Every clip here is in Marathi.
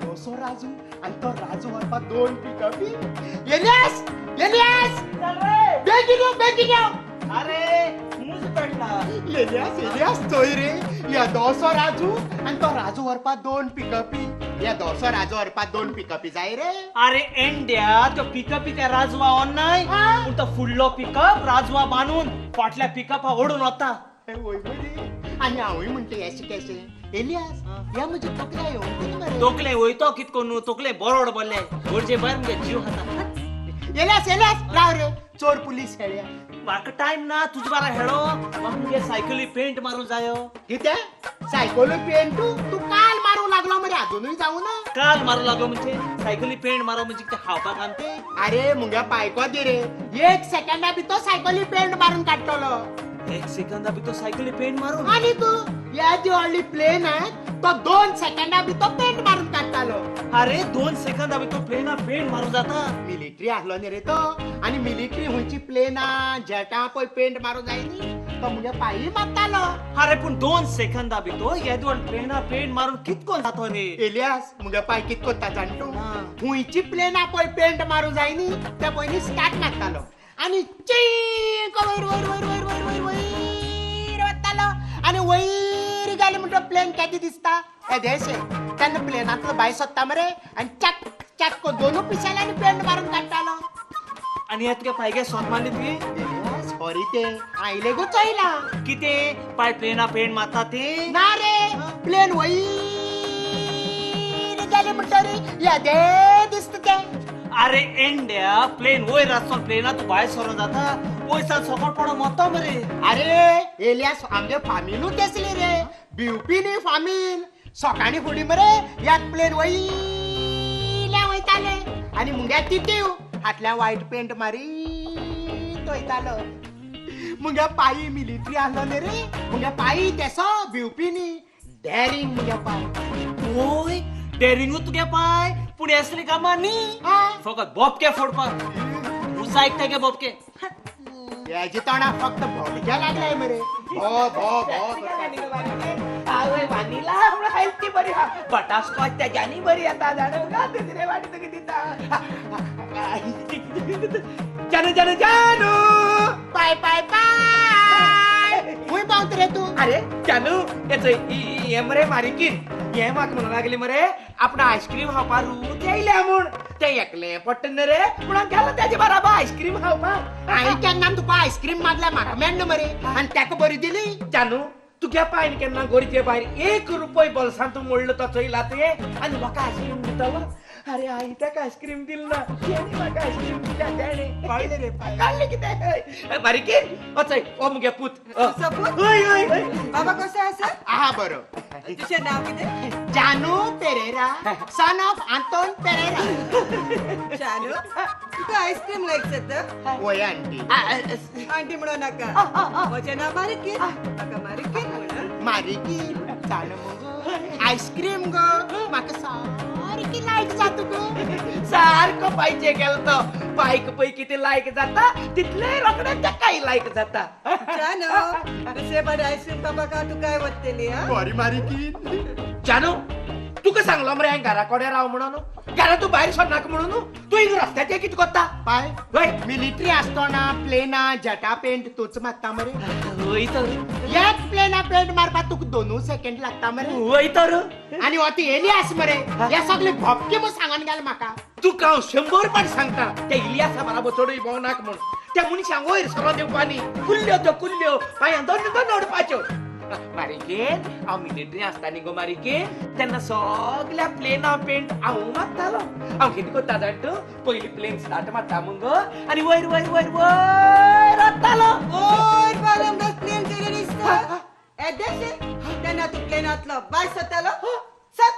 दोसो राजू आणि तो राजू वरपा दोन पिकअपी. एलियास एलियास बेगीन यो. अरे मुझ पडला. एलियास तोय रे. या दोसो राजू आणि तो राजू वरपा दोन पिकअपी. या दोसो राजू वरपा दोन पिकअपी जाय रे. अरे एंड्या तो पिकअप त्या राजवा ऑन नाही पण तो फुडलो पिकअप राजवा बांधून फाटल्या पिकअपा ओढून होता. होय बरे. आणि हांवूय म्हणते याशी कशे. एलियास या म्हणजे तकल्या येऊन मरे. तोकले वयतो कितको तोकले बरोड बोलले गोडचे बर मुगे जीव खाता. एलियास राव रे. चोर पुलीस खेळ्या. म्हाका टाइम ना तुझ बारा हेळो. म्हाका मुगे सायकली पेंट मारून जायो. कित्या सायकल पेंट तू काल मारू लागलो मरे अजूनही जाऊ ना. काल मारू लागलो म्हणजे सायकली पेंट मारो म्हणजे ते हावपाक आणते. अरे मुंग्या पायको दे रे. 1 सेकंडा भी तो सायकली पेंट मारून काढतलो. 1 सेकंदा भी तो सायकली पेंट मारून. आणि तू या जी ऑनली प्लेन आहे तो 2 सेकंडा भी तो पेंट मारून काढतालो. अरे 2 सेकंदा भी तो प्लेना पेंट मारून जाता. मिलिटरी आसलो न्ही रे तो. आणि मिलिटरी हुंची प्लेना जेटा पळय पेंट मारून जायनी तो मुगे पायी मारतालो. अरे पण 2 सेकंदा भी तो येदोन प्लेना पेंट मारून कितकोन जातो रे. एलियास मुगे पाय कित कोत्ता जाणटू. हुंची प्लेना पळय पेंट मारून जायनी त्या पयली स्टार्ट मारतालो. आणि चीक वयर वयर वयर वयर वयर वयर वयर वतालो. आणि वयर गेले म्हणतो प्लेन केदी दिसता येदेशे. तेन्ना प्लेनांतलो भायर सोदता मरे आणि चक चक को दोनू पिसाल्यांनी पेंट मारून काडटालो. आणि यात काय पायगे सोन मारली तुगे. सॉरी ते आईले गो चयला. किते पाय प्लेना पेंट मारता ते. ना रे प्लेन वयर गेले म्हणतो रे येदे दिसत ते. अरे एंड्या प्लेन वयर आसोन प्लेना तू भायर सरून जाता. वयसा सकट पडो मरता मरे. अरे एलियास आमगे फामीलूच दिसली रे. बिवपी न्ही फामील. सकाळी फुडी मरे याक प्लेन वयल्या वयताले. आणि मुंग्या तितीव हातल्या व्हाईट पेंट मारी वयतालो. मुंग्या पायी मिलिटरी आसलो न्ही रे. मुंग्या पायी तेसो बिवपी न्ही. डॅरिंग मुंग्या पाय. ओय डेरिंगू तुगे पाय पूण असली कामां न्ही. फकत बोबके फोडपाक. मुसा ऐकता गे बोबके. याची तोंडा फक्त भोडक्या लागलाय मरे. भो भो भो आवय वानीला हमरा हेल्थी बरी हा बटास्कॉच त्याच्यानी बरी आता जाणं का दुसरे वाटी तर किती जानू जानू जानू पाय पाय पाय. हुंय पावत रे तू. अरे जानू याच मरे मारिकीन हे म्हाका म्हणून लागली मरे आपण आईस्क्रीम खावपा रूच येयल्या म्हूण. ते एकले पट्टन रे म्हणून गेलो त्याच्या बराबर आईस्क्रीम खावपाक. आई केन्ना तुका आईस्क्रीम मागल्या म्हाका मेळना मरे. आणि ताका बरी दिली. जानू तुझ्या पायन केन्ना गोरीचे भायर 1 रुपये बोल्सांत मोडलो तो चोयला ते आणि म्हाका आईस्क्रीम दितालो. अरे आई ताका आईस्क्रीम दिल ना. तेणी म्हाका आईस्क्रीम दिल्या तेणे कळले रे पाय. काढले कितें मारिकीन वचय ओ मुगे पूत. सपूत? हय हय हय. बाबा कसो आसा? आहा बरो. तुझें नाव कितें? जानू पेरेरा सन ऑफ आंतोन पेरेरा. शानू तुका आईस्क्रीम लायक जाता? वय आंटी. आंटी म्हणू नाका. म्हजें नाव मारिकीन. म्हाका मारिकीन म्हणा. मारिकी चाल मग आईस्क्रीम गो म्हाका सारकी लायक जाता गो. सारको पाहिजे गेलो तो बायक पै किती लायक जाता तितले रोकडे ताकाय लायक जाता. शानू दुसरे बरे आईस्क्रीम खावपाक हांव तुका वतली हा. बरी मारिकी. जानू तुका सांगलो मरे हांवें घरा कडेन राव म्हणून. घरा तू भायर सरनाका म्हणून. तू हिंग रस्त्याचेर कितें कोत्ता. पाय वय मिलिटरी आसतना प्लेना जेटा पेंट तूच मारता मरे. वय तर एक प्लेना पेंट मारपाक तुका 2 सेकंड लागता मरे. वय तर आणि होती एलियास मरे. या सगळे भपके मग सांगून गेले म्हाका. तुका हांव 100 पाट सांगता त्या इलियासा बराबर चडूय भोंवनाक म्हूण. त्या मनशांक वयर सरो दिवपानी कुल्ल्यो त्यो कुल्ल्यो पांयां दोन दोन ओडपाच्यो. मारिकेन हांव मिलिटरी आसतानी गो मारिकेन तेन्ना सगल्या प्लेना पेंट हांव मारतालो. हांव कितें करता जाण तूं पयली प्लेन स्टार्ट मारता मुगो आनी वयर वयर वयर वयर वतालो. ओय बालम दस प्लेन केले दिसता. एदेशे तेन्ना तू प्लेनांतलो भायर सरतालो. सत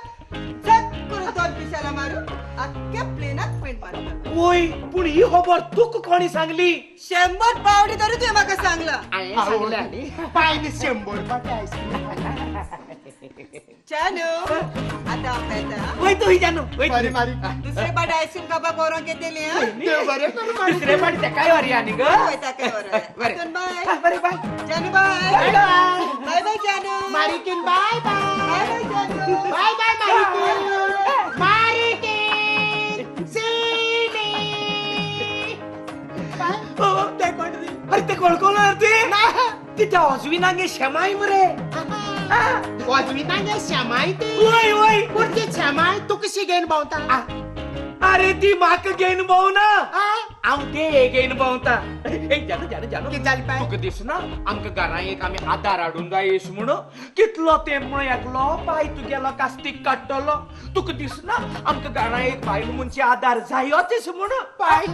सत करून 2 पिसाला मारू आख्या प्लेनाक पेंट मारता. वय पूण ही खबर तुका कोणी सांगली. 100 पावडी तरी तुवें म्हाका सांगला. सांगले आनी पायनी 100 पाटी आईस्क्रीम. शानू आता हांव खायता. वय तू ही जानू वय बरी मारिकी. दुसरे पाट आईस्क्रीम खावपाक व्हरोंक येतली हा. देव बरें करूं मारिकी. दुसरे पाटी तेकाय व्हरी आनी ग. वयता काय बरें. बरं. बाय. बरें बाय. जानू bye. Bye bye. Bye bye जानू. मारिकीन बाय बाय. बाय बाय जानू. बाय बाय मारिकी. बाय. ते कोण रे? अरे ते कोळकोला ते तिथे अजून शेमाई मरे वाजवितांगे श्यामाई ते वय वय कोणती श्यामाई तू कशी घेऊन भावता अरे ती माक घेऊन भाऊ ना आम ते घेऊन भावता जानो जानो जानो की जाल पाय तुका दिस ना आमक घरा एक आम्ही आधार हाडून जायस म्हणून कितलो ते एकलो पाय तुगेलो कास्तीक काडटलो तुका दिस ना आमक घरा एक बायल मुनची आधार जायोच म्हणून पाय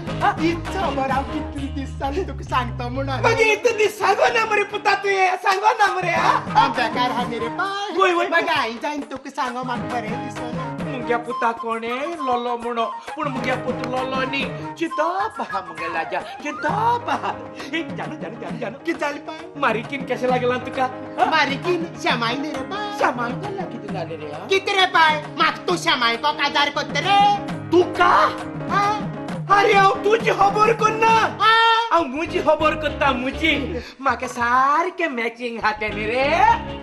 इच्छा बरं हांव कितली दिसांनी तुका सांगता म्हणून मग इतने दीस सांगो ना मरे पुता तुये सांगो ना मरे हांव बेकार हा रे पाय वय, वय. मग हांवें जायन तुका सांगो म्हाका बरें दिसना मुंग्या पुता कोणे लोलो म्हणो पण मुंग्या पुत लोलो नी चितो पहा मुंग्या लाजा चितो पहा जानो जानो जानो जानो की जाल पाय मारिकीन कशा लागला तुका मारिकीन श्यामाई नी रे पाय सामान झाला किती झाले रे हा? किती रे पाय म्हाका तू श्यामाई को आजार करता रे तुका हा? अरे हांव तुझी खबर करना हा? हांव मुजी खबर करता मुजी म्हाका सारखे मॅचिंग हाताने रे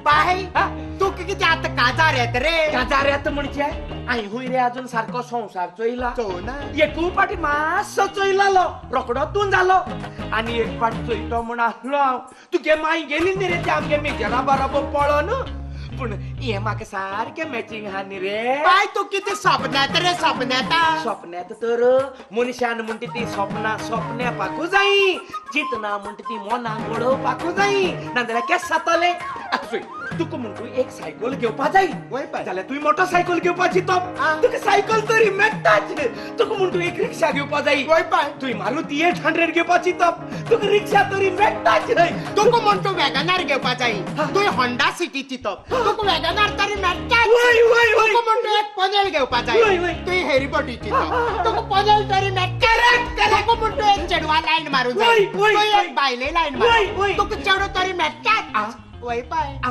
पाय हा? तुका किती आता काजार येत रे काजार येत म्हणजे आई हुई रे अजून सारको संसार चोयला तो ना एकू पाटी मास्सो चोयलालो रोकडो तून जालो आणि एक पाट चोयतो म्हण आसलो हांव तुगे माई गेली न्ही रे ते आमगे मेजरा बरोबर पळोन पूण हे म्हाका सारखे मॅचिंग हा न्ही रे पाय तू किती स्वप्नात रे स्वप्नात स्वप्नात तर मनशान म्हणटी ती स्वप्ना स्वप्न्या पाकू जाई चितना म्हणटी ती मना घडोव पाकू जाई नाजाल्यार केस जातले आसुय तुका म्हणटू एक सायकल घेवपा जाय वय पाय जाल्यार तुवें मोटरसायकल घेवपाची तो आ. तुका सायकल तरी मेळटाच तुका म्हणटू एक रिक्षा घेवपा जाय वय पाय तुवें मारुती 800 घेवपाची तो तुका रिक्षा तरी मेळटाच तुका म्हणतो वॅगनार घेवपा जाय तू होंडा सिटी चितप तुका वॅगनार तरी मेळटा वय वय वय तुका म्हणतो एक पनेल घेवपा जाय वय, वय. तू हेरीबॉडी चितप तुका पनेल तरी मेळटा तुका म्हणतो एक चेडवा लाईन मारू जाय वय, वय, तू वय. एक बायले लाईन वय, मारू वय. तुका चेडो तरी मेळटा आ. वय पाय आ